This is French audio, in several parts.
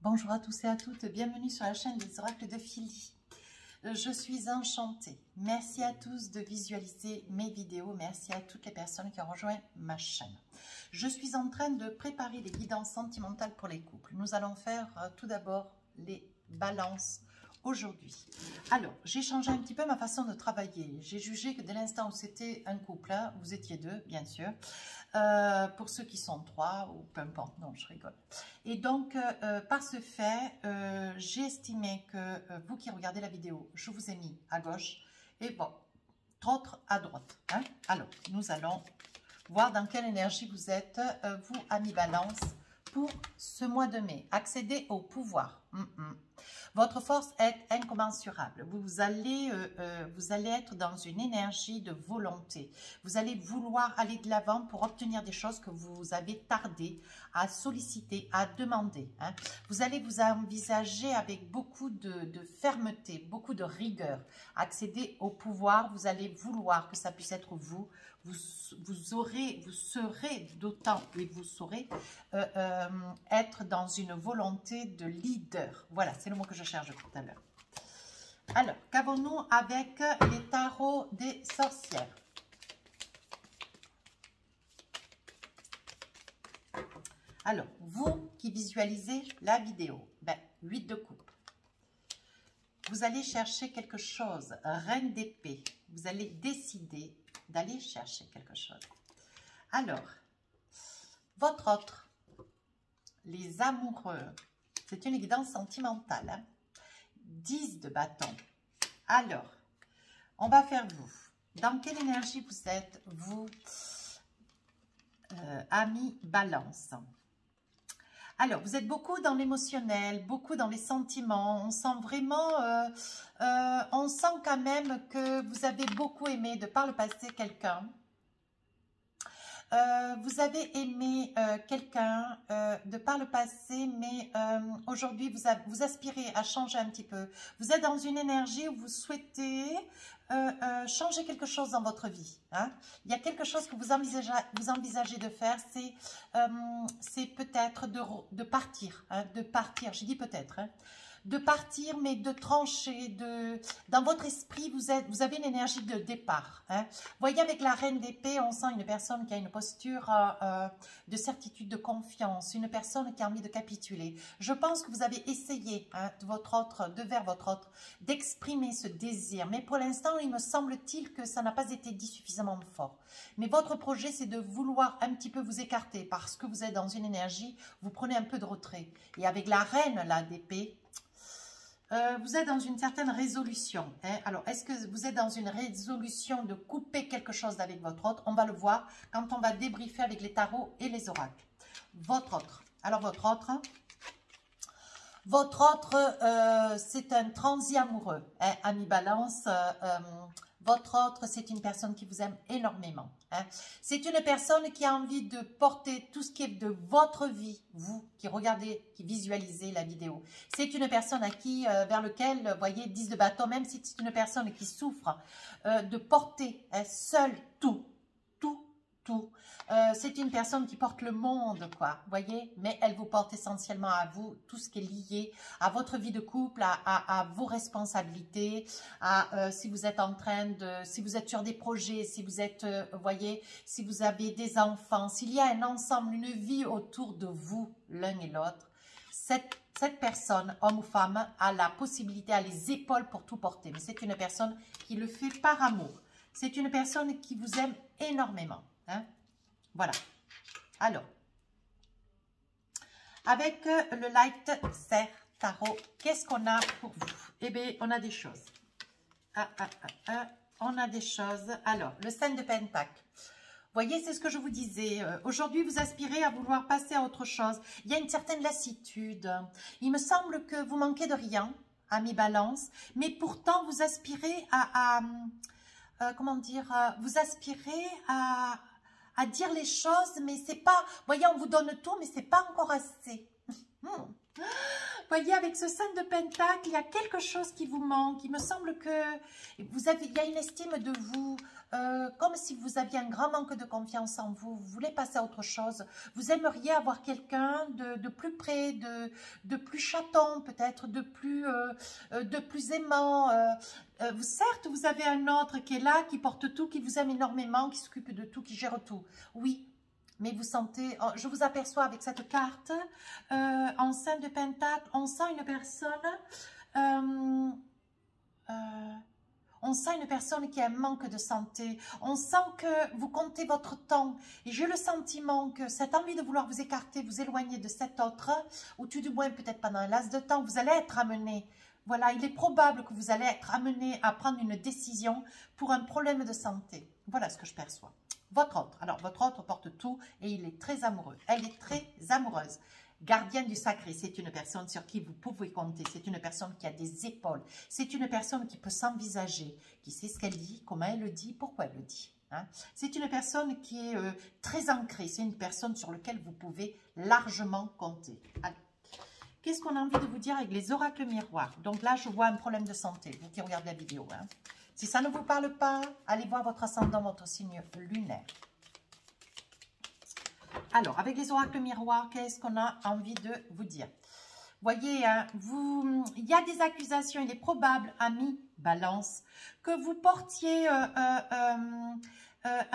Bonjour à tous et à toutes, bienvenue sur la chaîne des oracles de Philly. Je suis enchantée. Merci à tous de visualiser mes vidéos. Merci à toutes les personnes qui ont rejoint ma chaîne. Je suis en train de préparer les guidances sentimentales pour les couples. Nous allons faire tout d'abord les balances aujourd'hui. Alors, j'ai changé un petit peu ma façon de travailler. J'ai jugé que dès l'instant où c'était un couple, hein, vous étiez deux, bien sûr. Pour ceux qui sont trois, ou peu importe, non, je rigole. Et donc, par ce fait, j'ai estimé que vous qui regardez la vidéo, je vous ai mis à gauche et bon, d'autres à droite. Hein. Alors, nous allons voir dans quelle énergie vous êtes, vous, amis Balance, pour ce mois de mai. Accéder au pouvoir. Votre force est incommensurable. Vous allez être dans une énergie de volonté. Vous allez vouloir aller de l'avant pour obtenir des choses que vous avez tardé à solliciter, à demander. Hein. Vous allez vous envisager avec beaucoup de fermeté, beaucoup de rigueur. Accéder au pouvoir, vous allez vouloir que ça puisse être vous. Vous serez d'autant et vous saurez être dans une volonté de leader. Voilà, c'est le mot que je cherche tout à l'heure. Alors, qu'avons-nous avec les tarots des sorcières? Alors, vous qui visualisez la vidéo, 8 de coupe. Vous allez chercher quelque chose, reine d'épée. Vous allez décider d'aller chercher quelque chose. Alors, votre autre, les amoureux, c'est une guidance sentimentale. Hein? 10 de bâton. Alors, on va faire vous. Dans quelle énergie vous êtes, vous, amis Balance? Alors, vous êtes beaucoup dans l'émotionnel, beaucoup dans les sentiments. On sent vraiment, on sent quand même que vous avez beaucoup aimé de par le passé quelqu'un. Vous avez aimé quelqu'un de par le passé, mais aujourd'hui, vous aspirez à changer un petit peu. Vous êtes dans une énergie où vous souhaitez changer quelque chose dans votre vie. Hein? Il y a quelque chose que vous envisagez de faire, c'est peut-être de partir. Hein? De partir, j'ai dit peut-être. Hein? De partir, mais de trancher. Dans votre esprit, vous avez une énergie de départ. Hein. Vous voyez, avec la reine d'épée, on sent une personne qui a une posture de certitude, de confiance, une personne qui a envie de capituler. Je pense que vous avez essayé, hein, de vers votre autre, d'exprimer ce désir. Mais pour l'instant, il me semble-t-il que ça n'a pas été dit suffisamment fort. Mais votre projet, c'est de vouloir un petit peu vous écarter parce que vous êtes dans une énergie, vous prenez un peu de retrait. Et avec la reine là d'épée, vous êtes dans une certaine résolution. Hein? Alors, est-ce que vous êtes dans une résolution de couper quelque chose avec votre autre? On va le voir quand on va débriefer avec les tarots et les oracles. Votre autre. Alors, votre autre, c'est un transi amoureux. Hein? Ami Balance, votre autre, c'est une personne qui vous aime énormément. Hein. C'est une personne qui a envie de porter tout ce qui est de votre vie, vous qui regardez, qui visualisez la vidéo. C'est une personne à qui, vers lequel, vous voyez, 10 de bâton, même si c'est une personne qui souffre de porter seule tout. C'est une personne qui porte le monde, quoi, vous voyez, mais elle vous porte essentiellement à vous, tout ce qui est lié à votre vie de couple, à vos responsabilités, si vous êtes si vous êtes sur des projets, si vous êtes, vous voyez, si vous avez des enfants, s'il y a un ensemble, une vie autour de vous, l'un et l'autre, cette personne, homme ou femme, a la possibilité, a les épaules pour tout porter, mais c'est une personne qui le fait par amour. C'est une personne qui vous aime énormément. Hein? Voilà. Alors, avec le Light Serre Tarot, qu'est-ce qu'on a pour vous? Eh bien, on a des choses. On a des choses. Alors, le 5 de Pentacle. Vous voyez, c'est ce que je vous disais. Aujourd'hui, vous aspirez à vouloir passer à autre chose. Il y a une certaine lassitude. Il me semble que vous manquez de rien, amis Balance, mais pourtant, vous aspirez comment dire, vous aspirez à dire les choses, mais c'est pas, vous voyez, on vous donne tout, mais c'est pas encore assez. Vous voyez, avec ce 5 de Pentacle, il y a quelque chose qui vous manque. Il me semble que il y a une estime de vous, comme si vous aviez un grand manque de confiance en vous. Vous voulez passer à autre chose. Vous aimeriez avoir quelqu'un de plus près, de plus chaton peut-être, de plus aimant. Certes, vous avez un autre qui est là, qui porte tout, qui vous aime énormément, qui s'occupe de tout, qui gère tout. Oui. Mais vous sentez, je vous aperçois avec cette carte, en 5 de Pentacle, on sent une personne, on sent une personne qui a un manque de santé. On sent que vous comptez votre temps. Et j'ai le sentiment que cette envie de vouloir vous écarter, vous éloigner de cet autre, ou tout du moins peut-être pendant un laps de temps, vous allez être amené. Voilà, il est probable que vous allez être amené à prendre une décision pour un problème de santé. Voilà ce que je perçois. Votre autre, alors votre autre porte tout et il est très amoureux. Elle est très amoureuse. Gardienne du sacré, c'est une personne sur qui vous pouvez compter. C'est une personne qui a des épaules. C'est une personne qui peut s'envisager, qui sait ce qu'elle dit, comment elle le dit, pourquoi elle le dit. Hein. C'est une personne qui est très ancrée. C'est une personne sur laquelle vous pouvez largement compter. Allez. Qu'est-ce qu'on a envie de vous dire avec les oracles miroirs? Donc là, je vois un problème de santé, vous qui regardez la vidéo. Hein. Si ça ne vous parle pas, allez voir votre ascendant, votre signe lunaire. Alors, avec les oracles miroirs, qu'est-ce qu'on a envie de vous dire? Voyez, hein, il y a des accusations, il est probable, amis Balance, que vous portiez un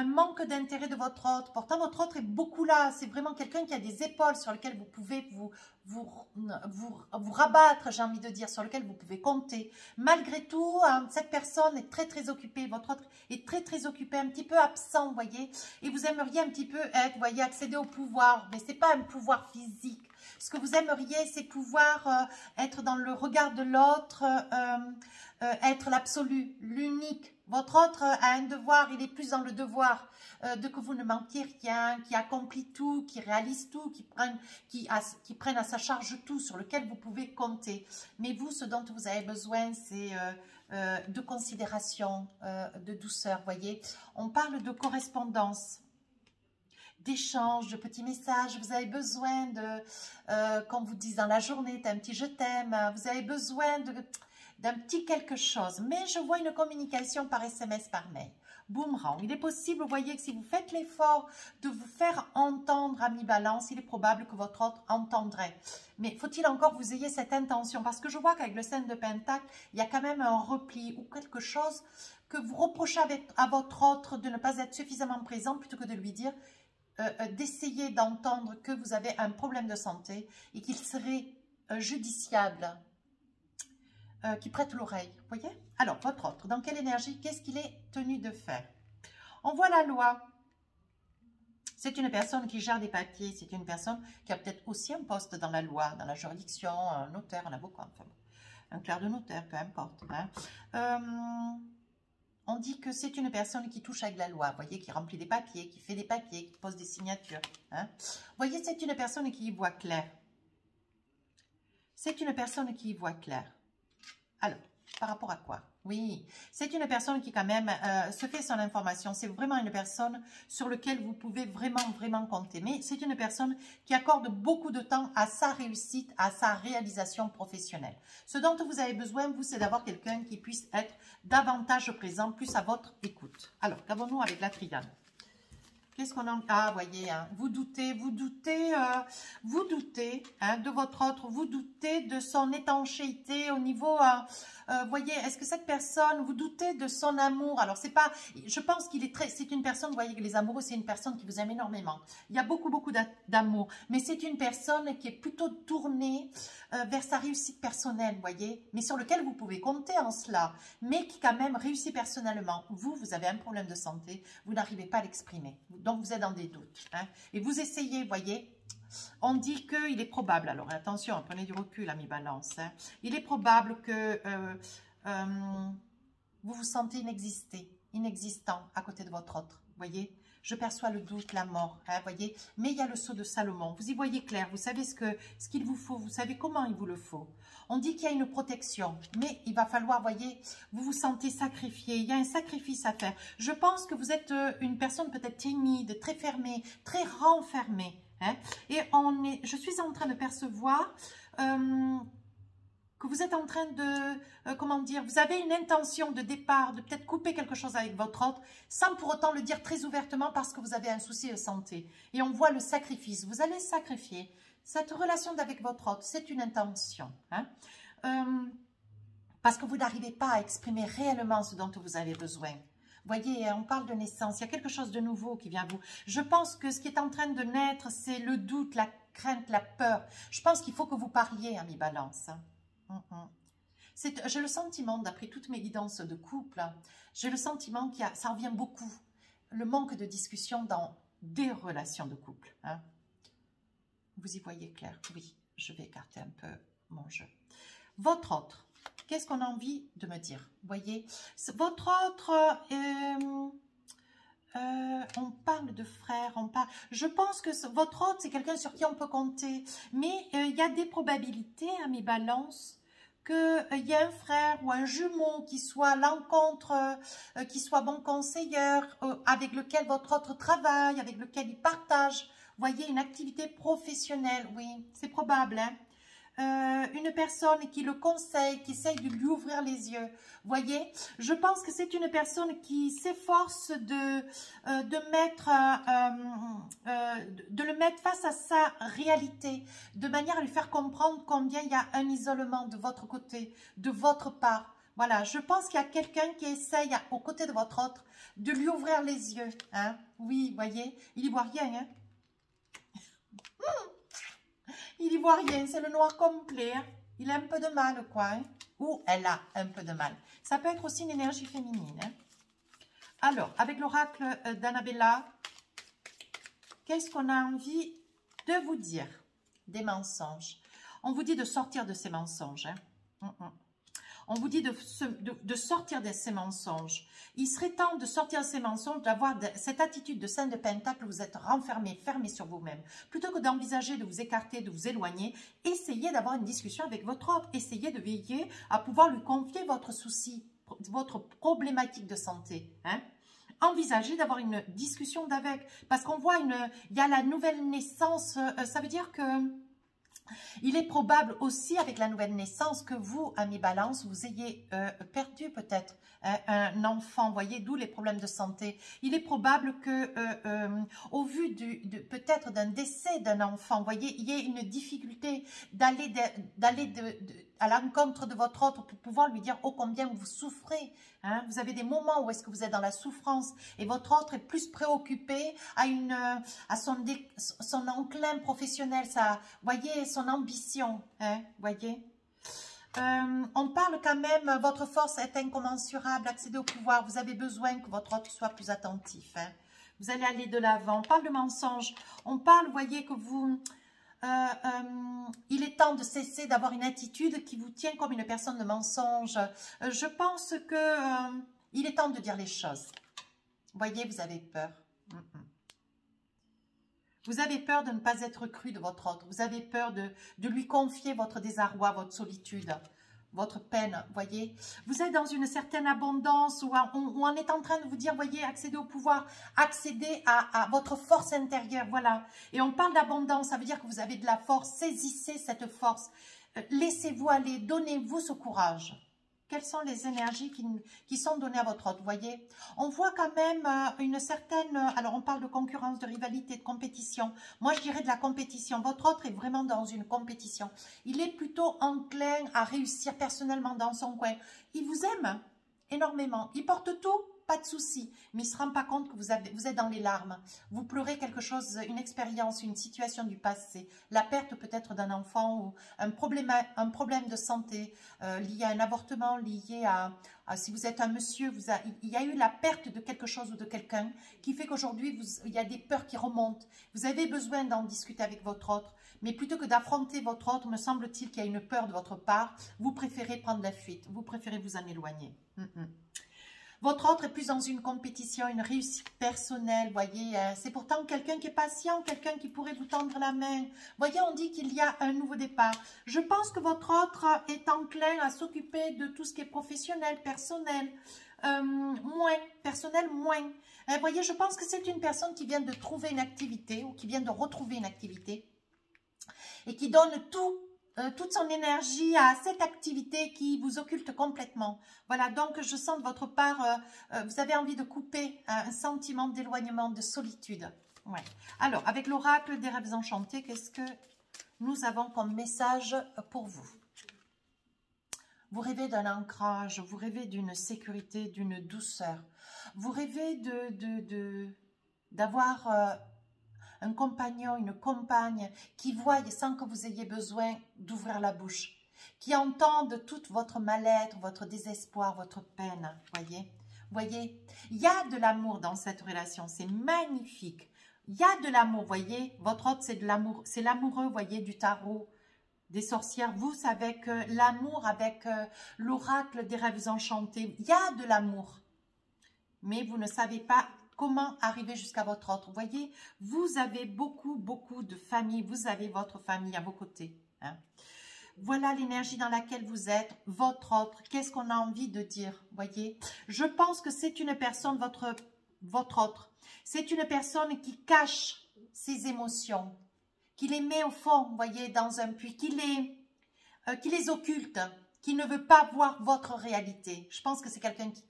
manque d'intérêt de votre autre. Pourtant, votre autre est beaucoup là. C'est vraiment quelqu'un qui a des épaules sur lesquelles vous pouvez vous rabattre, j'ai envie de dire, sur lequel vous pouvez compter. Malgré tout, cette personne est très, très occupée. Votre autre est très, très occupé, un petit peu absent, vous voyez. Et vous aimeriez un petit peu être, vous voyez, accéder au pouvoir. Mais ce n'est pas un pouvoir physique. Ce que vous aimeriez, c'est pouvoir être dans le regard de l'autre, être l'absolu, l'unique. Votre autre a un devoir, il est plus dans le devoir de que vous ne manquiez rien, qui accomplit tout, qui réalise tout, qui prenne à sa charge tout, sur lequel vous pouvez compter. Mais vous, ce dont vous avez besoin, c'est de considération, de douceur, voyez. On parle de correspondance, d'échanges, de petits messages. Vous avez besoin de, quand vous dites dans la journée, un petit je t'aime, vous avez besoin d'un petit quelque chose. Mais je vois une communication par SMS, par mail. Boomerang. Il est possible, vous voyez, que si vous faites l'effort de vous faire entendre, ami Balance, il est probable que votre autre entendrait. Mais faut-il encore que vous ayez cette intention? Parce que je vois qu'avec le 5 de Pentacle, il y a quand même un repli ou quelque chose que vous reprochez à votre autre de ne pas être suffisamment présent plutôt que de lui dire d'essayer d'entendre que vous avez un problème de santé et qu'il serait judiciable qui prête l'oreille, vous voyez? Alors, votre autre, dans quelle énergie, qu'est-ce qu'il est tenu de faire? On voit la loi. C'est une personne qui gère des papiers, c'est une personne qui a peut-être aussi un poste dans la loi, dans la juridiction, un notaire, un avocat, enfin, un clerc de notaire, peu importe. Hein. On dit que c'est une personne qui touche avec la loi, vous voyez, qui remplit des papiers, qui fait des papiers, qui pose des signatures. Hein. Vous voyez, c'est une personne qui y voit clair. C'est une personne qui y voit clair. Alors, par rapport à quoi? Oui, c'est une personne qui quand même se fait son information. C'est vraiment une personne sur laquelle vous pouvez vraiment compter. Mais c'est une personne qui accorde beaucoup de temps à sa réussite, à sa réalisation professionnelle. Ce dont vous avez besoin, vous, c'est d'avoir quelqu'un qui puisse être davantage présent, plus à votre écoute. Alors, qu'avons-nous avec la triade? Qu'est-ce qu'on en... Ah, voyez, hein, vous doutez hein, de votre autre, vous doutez de son étanchéité au niveau... voyez, est-ce que cette personne, vous doutez de son amour? Alors, c'est pas... Je pense qu'il est très... C'est une personne, vous voyez que les amoureux, c'est une personne qui vous aime énormément. Il y a beaucoup d'amour. Mais c'est une personne qui est plutôt tournée vers sa réussite personnelle, vous voyez. Mais sur lequel vous pouvez compter en cela. Mais qui quand même réussit personnellement. Vous avez un problème de santé. Vous n'arrivez pas à l'exprimer. Donc, vous êtes dans des doutes. Hein, et vous essayez, vous voyez. On dit qu'il est probable, alors attention, prenez du recul, ami Balance. Hein, il est probable que vous vous sentez inexistant à côté de votre autre. Vous voyez, je perçois le doute, la mort. Hein, voyez, mais il y a le sceau de Salomon. Vous y voyez clair, vous savez ce qu'il vous faut, vous savez comment il vous le faut. On dit qu'il y a une protection, mais il va falloir, voyez, vous vous sentez sacrifié. Il y a un sacrifice à faire. Je pense que vous êtes une personne peut-être timide, très fermée, très renfermée. Hein, et je suis en train de percevoir que vous êtes en train de, comment dire, vous avez une intention de départ, de peut-être couper quelque chose avec votre autre, sans pour autant le dire très ouvertement parce que vous avez un souci de santé. Et on voit le sacrifice. Vous allez sacrifier cette relation avec votre autre. C'est une intention. Hein? Parce que vous n'arrivez pas à exprimer réellement ce dont vous avez besoin. Voyez, on parle de naissance, il y a quelque chose de nouveau qui vient à vous. Je pense que ce qui est en train de naître, c'est le doute, la crainte, la peur. Je pense qu'il faut que vous parliez, ami Balance. J'ai le sentiment, d'après toutes mes guidances de couple, j'ai le sentiment que ça revient beaucoup. Le manque de discussion dans des relations de couple. Hein. Vous y voyez clair? Oui, je vais écarter un peu mon jeu. Votre autre, qu'est-ce qu'on a envie de me dire? Vous voyez, votre autre, on parle de frère, je pense que votre autre, c'est quelqu'un sur qui on peut compter. Mais il y a des probabilités, à mes balances, qu'il y a un frère ou un jumeau qui soit l'encontre, qui soit bon conseilleur, avec lequel votre autre travaille, avec lequel il partage, vous voyez, une activité professionnelle, oui, c'est probable, hein. Une personne qui le conseille, qui essaye de lui ouvrir les yeux. Voyez, je pense que c'est une personne qui s'efforce de le mettre face à sa réalité, de manière à lui faire comprendre combien il y a un isolement de votre côté, de votre part. Voilà, je pense qu'il y a quelqu'un qui essaye, aux côtés de votre autre, de lui ouvrir les yeux. Hein? Oui, voyez, il n'y voit rien, hein? Il n'y voit rien, c'est le noir complet. Hein. Il a un peu de mal, quoi. Hein. Ou elle a un peu de mal. Ça peut être aussi une énergie féminine. Hein. Alors, avec l'oracle d'Annabella, qu'est-ce qu'on a envie de vous dire? Des mensonges. On vous dit de sortir de ces mensonges. Hein. On vous dit de sortir de ces mensonges. Il serait temps de sortir de ces mensonges, d'avoir cette attitude de Saint de Pentacle, vous êtes renfermé, fermé sur vous-même. Plutôt que d'envisager de vous écarter, de vous éloigner, essayez d'avoir une discussion avec votre autre. Essayez de veiller à pouvoir lui confier votre souci, votre problématique de santé. Hein? Envisagez d'avoir une discussion d'avec. Parce qu'on voit, il y a la nouvelle naissance, ça veut dire que... Il est probable aussi avec la nouvelle naissance que vous, amis Balance, vous ayez perdu peut-être un enfant, voyez, d'où les problèmes de santé. Il est probable que, au vu peut-être d'un décès d'un enfant, voyez, il y ait une difficulté d'aller à l'encontre de votre autre pour pouvoir lui dire oh combien vous souffrez. Hein? Vous avez des moments où est-ce que vous êtes dans la souffrance et votre autre est plus préoccupé à son enclin professionnel, voyez, son ambition, hein? Voyez. On parle quand même, votre force est incommensurable, accéder au pouvoir, vous avez besoin que votre autre soit plus attentif. Hein? Vous allez aller de l'avant. On parle de mensonges, on parle, voyez, que vous... il est temps de cesser d'avoir une attitude qui vous tient comme une personne de mensonge. Je pense que il est temps de dire les choses. Voyez, vous avez peur. Vous avez peur de ne pas être cru de votre autre. Vous avez peur de lui confier votre désarroi, votre solitude, votre peine, voyez. Vous êtes dans une certaine abondance où on est en train de vous dire, voyez, accéder au pouvoir, accéder à votre force intérieure, voilà. Et on parle d'abondance, ça veut dire que vous avez de la force, saisissez cette force. Laissez-vous aller, donnez-vous ce courage. Quelles sont les énergies qui sont données à votre autre, voyez? On voit quand même une certaine... Alors, on parle de concurrence, de rivalité, de compétition. Moi, je dirais de la compétition. Votre autre est vraiment dans une compétition. Il est plutôt enclin à réussir personnellement dans son coin. Il vous aime énormément. Il porte tout, pas de souci. Mais il ne se rend pas compte que vous êtes dans les larmes. Vous pleurez quelque chose, une expérience, une situation du passé. La perte peut-être d'un enfant ou un problème de santé lié à un avortement, lié à si vous êtes un monsieur, il y a eu la perte de quelque chose ou de quelqu'un qui fait qu'aujourd'hui, il y a des peurs qui remontent. Vous avez besoin d'en discuter avec votre autre. Mais plutôt que d'affronter votre autre, me semble-t-il qu'il y a une peur de votre part. Vous préférez prendre la fuite. Vous préférez vous en éloigner. Votre autre est plus dans une compétition, une réussite personnelle, voyez. C'est pourtant quelqu'un qui est patient, quelqu'un qui pourrait vous tendre la main. Voyez, on dit qu'il y a un nouveau départ. Je pense que votre autre est enclin à s'occuper de tout ce qui est professionnel, personnel, moins. Personnel, moins. Voyez, je pense que c'est une personne qui vient de trouver une activité ou qui vient de retrouver une activité et qui donne tout toute son énergie à cette activité qui vous occulte complètement. Voilà, donc je sens de votre part, vous avez envie de couper un sentiment d'éloignement, de solitude. Ouais. Alors, avec l'oracle des rêves enchantés, qu'est-ce que nous avons comme message pour vous? Vous rêvez d'un ancrage, vous rêvez d'une sécurité, d'une douceur. Vous rêvez d'avoir un compagnon, une compagne qui voie sans que vous ayez besoin d'ouvrir la bouche, qui entende tout votre mal-être, votre désespoir, votre peine, voyez, il y a de l'amour dans cette relation, c'est magnifique. Il y a de l'amour, voyez, votre hôte c'est de l'amour, c'est l'amoureux, voyez, du tarot des sorcières, vous avec l'amour, avec l'oracle des rêves enchantés, il y a de l'amour, mais vous ne savez pas comment arriver jusqu'à votre autre. Vous voyez, vous avez beaucoup de famille, vous avez votre famille à vos côtés. Hein. Voilà l'énergie dans laquelle vous êtes, votre autre. Qu'est-ce qu'on a envie de dire, voyez? Je pense que c'est une personne, votre autre. C'est une personne qui cache ses émotions, qui les met au fond, voyez, dans un puits, qui les occulte, qui ne veut pas voir votre réalité. Je pense que c'est quelqu'un qui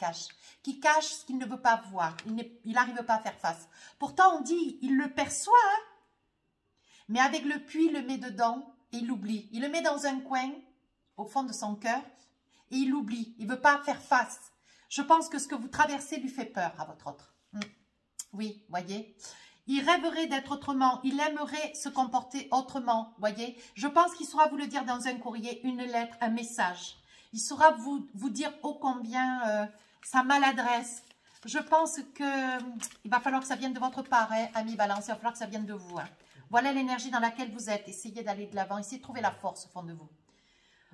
cache ce qu'il ne veut pas voir. Il n'arrive pas à faire face. Pourtant, on dit, il le perçoit, hein, mais avec le puits, il le met dedans et il l'oublie. Il le met dans un coin, au fond de son cœur, et il l'oublie. Il ne veut pas faire face. Je pense que ce que vous traversez lui fait peur à votre autre. Oui, voyez. Il rêverait d'être autrement, il aimerait se comporter autrement, voyez. Je pense qu'il saura vous le dire dans un courrier, une lettre, un message. Il saura vous dire ô combien sa maladresse. Je pense qu'il va falloir que ça vienne de votre part, hein, ami Balance, il va falloir que ça vienne de vous. Hein. Voilà l'énergie dans laquelle vous êtes. Essayez d'aller de l'avant, essayez de trouver la force au fond de vous.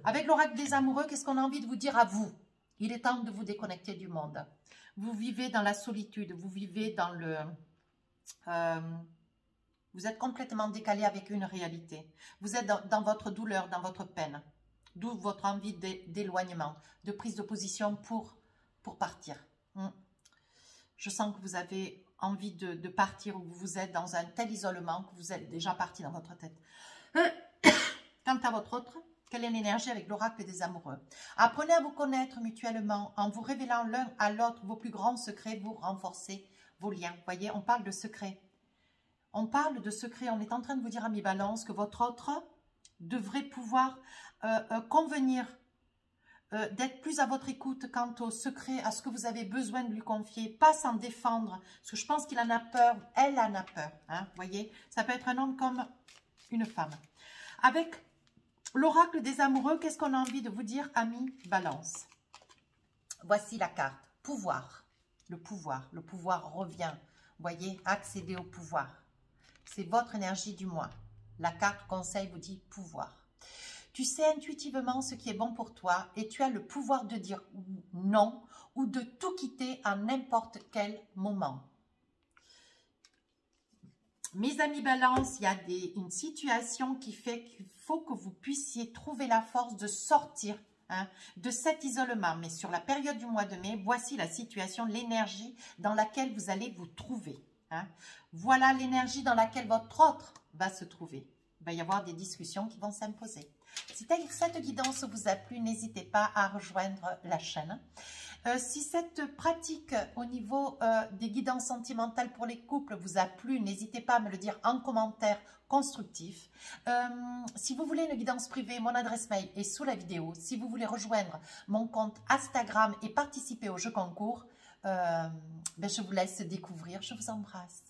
Avec l'oracle des amoureux, qu'est-ce qu'on a envie de vous dire à vous? Il est temps de vous déconnecter du monde. Vous vivez dans la solitude, vous vivez dans le... vous êtes complètement décalé avec une réalité. Vous êtes dans votre douleur, dans votre peine. D'où votre envie d'éloignement, de prise de position pour partir. Je sens que vous avez envie de partir, ou vous êtes dans un tel isolement que vous êtes déjà parti dans votre tête. Quant à votre autre, quelle est l'énergie avec l'oracle des amoureux? Apprenez à vous connaître mutuellement en vous révélant l'un à l'autre vos plus grands secrets, vous renforcez vos liens. Vous voyez, on parle de secrets. On parle de secrets. On est en train de vous dire, ami Balance, que votre autre devrait pouvoir convenir d'être plus à votre écoute quant au secret, à ce que vous avez besoin de lui confier, pas s'en défendre, parce que je pense qu'il en a peur, elle en a peur. Hein, vous voyez, ça peut être un homme comme une femme. Avec l'oracle des amoureux, qu'est-ce qu'on a envie de vous dire, ami Balance? Voici la carte. Pouvoir. Le pouvoir revient. Voyez, accéder au pouvoir. C'est votre énergie du mois. La carte conseil vous dit pouvoir. Tu sais intuitivement ce qui est bon pour toi et tu as le pouvoir de dire non ou de tout quitter à n'importe quel moment. Mes amis Balance, il y a une situation qui fait qu'il faut que vous puissiez trouver la force de sortir de cet isolement. Mais sur la période du mois de mai, voici la situation, l'énergie dans laquelle vous allez vous trouver. Voilà l'énergie dans laquelle votre autre va se trouver. Il va y avoir des discussions qui vont s'imposer. Si cette guidance vous a plu, n'hésitez pas à rejoindre la chaîne. Si cette pratique au niveau des guidances sentimentales pour les couples vous a plu, n'hésitez pas à me le dire en commentaire constructif. Si vous voulez une guidance privée, mon adresse mail est sous la vidéo. Si vous voulez rejoindre mon compte Instagram et participer au jeu concours, je vous laisse découvrir. Je vous embrasse.